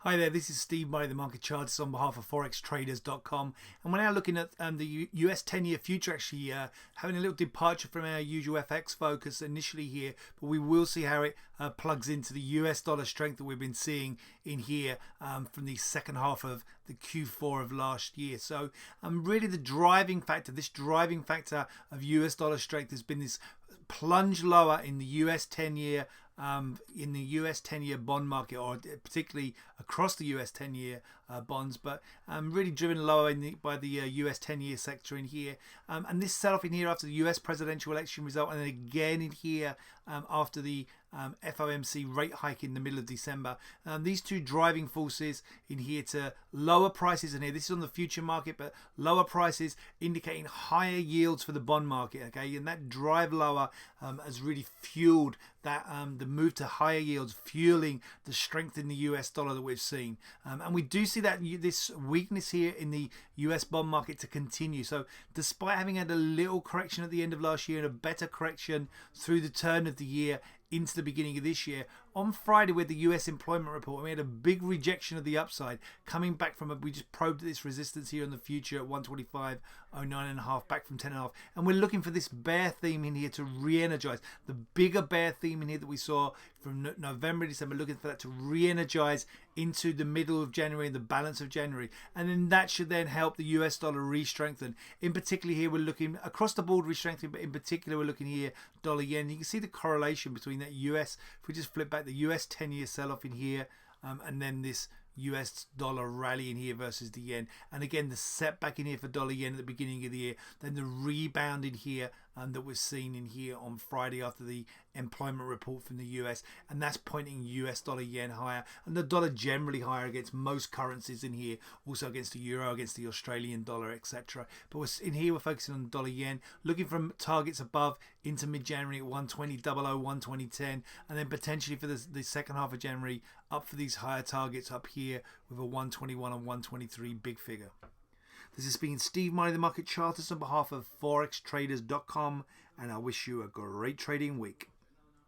Hi there, this is Steve Murray, the market chartist on behalf of forextraders.com, and we're now looking at the US 10-year future, actually having a little departure from our usual FX focus initially here, but we will see how it plugs into the US dollar strength that we've been seeing in here from the second half of the Q4 of last year. So really the driving factor of US dollar strength has been this plunge lower in the US 10-year bond market, or particularly across the US 10-year bonds, but really driven lower by the US 10-year sector in here. And this sell-off in here after the US presidential election result, and then again in here after the FOMC rate hike in the middle of December. These two driving forces in here to lower prices in here. This is on the future market, but lower prices indicating higher yields for the bond market. Okay, and that drive lower has really fueled that the move to higher yields, fueling the strength in the US dollar that we've seen. And we do see that this weakness here in the US bond market to continue. So despite having had a little correction at the end of last year and a better correction through the turn of the year into the beginning of this year, on Friday with the US employment report, we had a big rejection of the upside, coming back from we just probed this resistance here in the future at 125.09.5, back from 10.5, and we're looking for this bear theme in here to re-energize the bigger bear theme in here that we saw from November, December, looking for that to re-energize into the middle of January and the balance of January, and then that should then help the US dollar re-strengthen. In particular here, we're looking across the board re-strengthening, but in particular we're looking here dollar yen. You can see the correlation between that US, if we just flip back the US 10-year sell-off in here, and then this US dollar rally in here versus the yen, and again the setback in here for dollar yen at the beginning of the year, then the rebound in here that was seen in here on Friday after the employment report from the US, and that's pointing US dollar yen higher, and the dollar generally higher against most currencies in here, also against the euro, against the Australian dollar, etc. But in here we're focusing on dollar yen, looking for targets above into mid-January at 120.00, 120.10, and then potentially for the second half of January up for these higher targets up here with a 121 and 123 big figure. This has been Steve Murray, the market chartist on behalf of forextraders.com, and I wish you a great trading week.